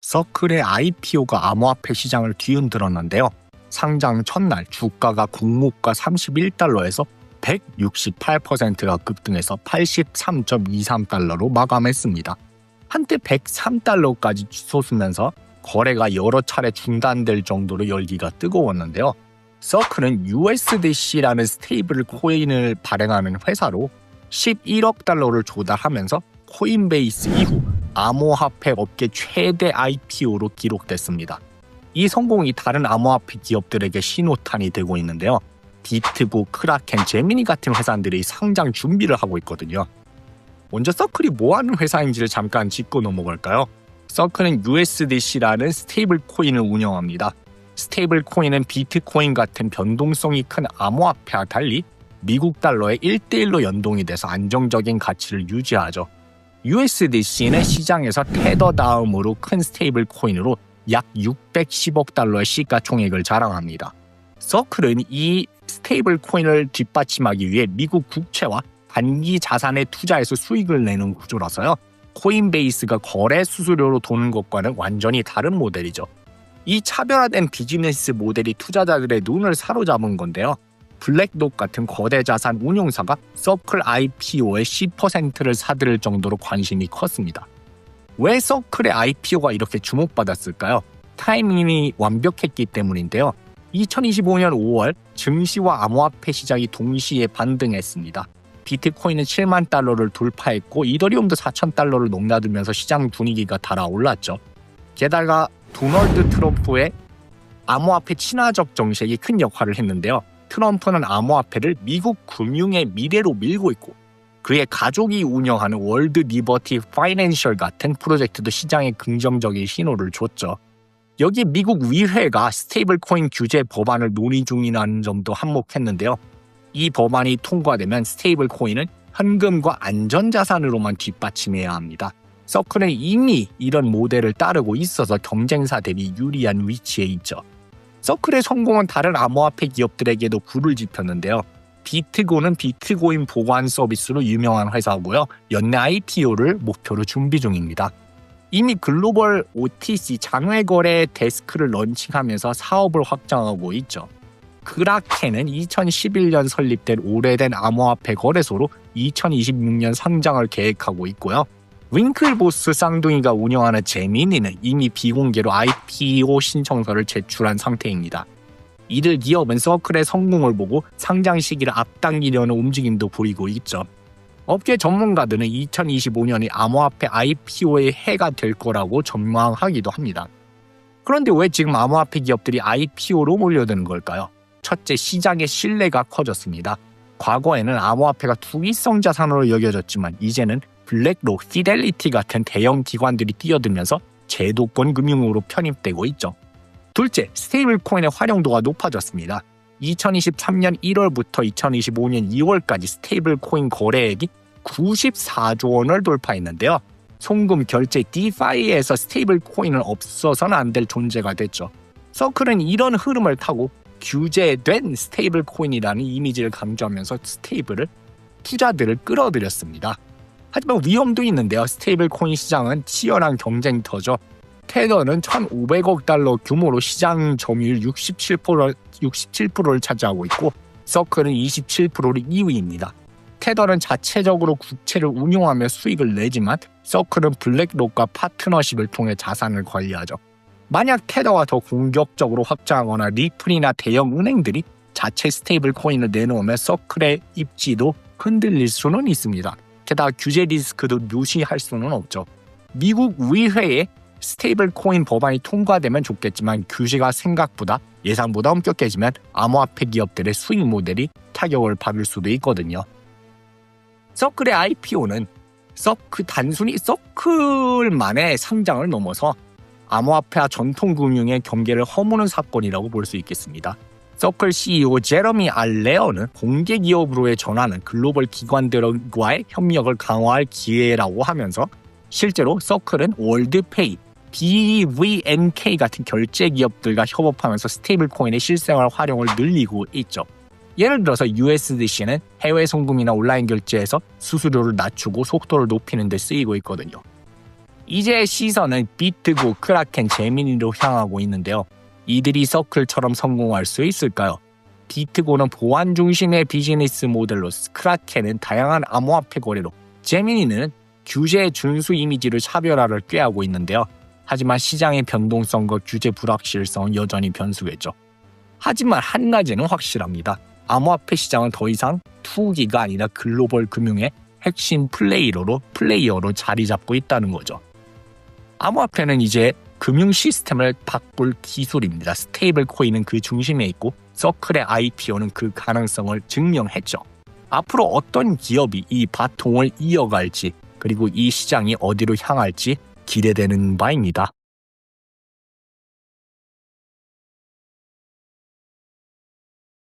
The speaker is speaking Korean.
서클의 IPO가 암호화폐 시장을 뒤흔들었는데요. 상장 첫날 주가가 공모가 31달러에서 168%가 급등해서 83.23달러로 마감했습니다. 한때 103달러까지 치솟으면서 거래가 여러 차례 중단될 정도로 열기가 뜨거웠는데요. 서클은 USDC라는 스테이블 코인을 발행하는 회사로 11억 달러를 조달하면서 코인베이스 이후 암호화폐 업계 최대 IPO로 기록됐습니다. 이 성공이 다른 암호화폐 기업들에게 신호탄이 되고 있는데요. 비트고, 크라켄, 제미니 같은 회사들이 상장 준비를 하고 있거든요. 먼저 서클이 뭐하는 회사인지를 잠깐 짚고 넘어갈까요? 서클은 USDC라는 스테이블 코인을 운영합니다. 스테이블 코인은 비트코인 같은 변동성이 큰 암호화폐와 달리 미국 달러에 1대1로 연동이 돼서 안정적인 가치를 유지하죠. USDC는 시장에서 테더 다음으로 큰 스테이블 코인으로 약 610억 달러의 시가총액을 자랑합니다. 서클은 이 스테이블 코인을 뒷받침하기 위해 미국 국채와 단기 자산에 투자해서 수익을 내는 구조라서요. 코인베이스가 거래 수수료로 도는 것과는 완전히 다른 모델이죠. 이 차별화된 비즈니스 모델이 투자자들의 눈을 사로잡은 건데요. 블랙록 같은 거대 자산 운용사가 서클 IPO의 10%를 사들일 정도로 관심이 컸습니다. 왜 서클의 IPO가 이렇게 주목받았을까요? 타이밍이 완벽했기 때문인데요. 2025년 5월 증시와 암호화폐 시장이 동시에 반등했습니다. 비트코인은 7만 달러를 돌파했고 이더리움도 4천 달러를 넘나들면서 시장 분위기가 달아올랐죠. 게다가 도널드 트럼프의 암호화폐 친화적 정책이 큰 역할을 했는데요. 트럼프는 암호화폐를 미국 금융의 미래로 밀고 있고 그의 가족이 운영하는 월드 리버티 파이낸셜 같은 프로젝트도 시장에 긍정적인 신호를 줬죠. 여기에 미국 의회가 스테이블 코인 규제 법안을 논의 중이라는 점도 한몫했는데요. 이 법안이 통과되면 스테이블 코인은 현금과 안전자산으로만 뒷받침해야 합니다. 서클은 이미 이런 모델을 따르고 있어서 경쟁사 대비 유리한 위치에 있죠. 서클의 성공은 다른 암호화폐 기업들에게도 불을 지폈는데요. 비트고는 비트코인 보관 서비스로 유명한 회사고요. 연내 IPO를 목표로 준비 중입니다. 이미 글로벌 OTC 장외거래 데스크를 런칭하면서 사업을 확장하고 있죠. 크라켄은 2011년 설립된 오래된 암호화폐 거래소로 2026년 상장을 계획하고 있고요. 윙클보스 쌍둥이가 운영하는 제미니는 이미 비공개로 IPO 신청서를 제출한 상태입니다. 이들 기업은 서클의 성공을 보고 상장 시기를 앞당기려는 움직임도 보이고 있죠. 업계 전문가들은 2025년이 암호화폐 IPO의 해가 될 거라고 전망하기도 합니다. 그런데 왜 지금 암호화폐 기업들이 IPO로 몰려드는 걸까요? 첫째, 시장의 신뢰가 커졌습니다. 과거에는 암호화폐가 투기성 자산으로 여겨졌지만 이제는 블랙록, 피델리티 같은 대형 기관들이 뛰어들면서 제도권 금융으로 편입되고 있죠. 둘째, 스테이블 코인의 활용도가 높아졌습니다. 2023년 1월부터 2025년 2월까지 스테이블 코인 거래액이 94조 원을 돌파했는데요. 송금 결제 디파이에서 스테이블 코인은 없어서는 안 될 존재가 됐죠. 서클은 이런 흐름을 타고 규제된 스테이블 코인이라는 이미지를 강조하면서 투자들을 끌어들였습니다. 하지만 위험도 있는데요. 스테이블 코인 시장은 치열한 경쟁터죠. 테더는 1,500억 달러 규모로 시장 점유율 67%를 차지하고 있고 서클은 27%로 2위입니다. 테더는 자체적으로 국채를 운용하며 수익을 내지만 서클은 블랙록과 파트너십을 통해 자산을 관리하죠. 만약 테더가 더 공격적으로 확장하거나 리플이나 대형 은행들이 자체 스테이블 코인을 내놓으면 서클의 입지도 흔들릴 수는 있습니다. 게다가 규제 리스크도 무시할 수는 없죠. 미국 의회에 스테이블 코인 법안이 통과되면 좋겠지만 규제가 생각보다 예상보다 엄격해지면 암호화폐 기업들의 수익 모델이 타격을 받을 수도 있거든요. 서클의 IPO는 단순히 서클만의 상장을 넘어서 암호화폐와 전통금융의 경계를 허무는 사건이라고 볼 수 있겠습니다. 서클 CEO 제러미 알레어는 공개 기업으로의 전환은 글로벌 기관들과의 협력을 강화할 기회라고 하면서 실제로 서클은 월드페이, BVNK 같은 결제 기업들과 협업하면서 스테이블 코인의 실생활 활용을 늘리고 있죠. 예를 들어서 USDC는 해외 송금이나 온라인 결제에서 수수료를 낮추고 속도를 높이는 데 쓰이고 있거든요. 이제 시선은 비트고, 크라켄, 제미니로 향하고 있는데요. 이들이 서클처럼 성공할 수 있을까요? 비트고는 보안 중심의 비즈니스 모델로, 크라켄은 다양한 암호화폐 거래로, 제미니는 규제 준수 이미지를 차별화를 꾀하고 있는데요. 하지만 시장의 변동성과 규제 불확실성은 여전히 변수겠죠. 하지만 한 가지는 확실합니다. 암호화폐 시장은 더 이상 투기가 아니라 글로벌 금융의 핵심 플레이어로 자리 잡고 있다는 거죠. 암호화폐는 이제 금융 시스템을 바꿀 기술입니다. 스테이블 코인은 그 중심에 있고 서클의 IPO는 그 가능성을 증명했죠. 앞으로 어떤 기업이 이 바통을 이어갈지, 그리고 이 시장이 어디로 향할지 기대되는 바입니다.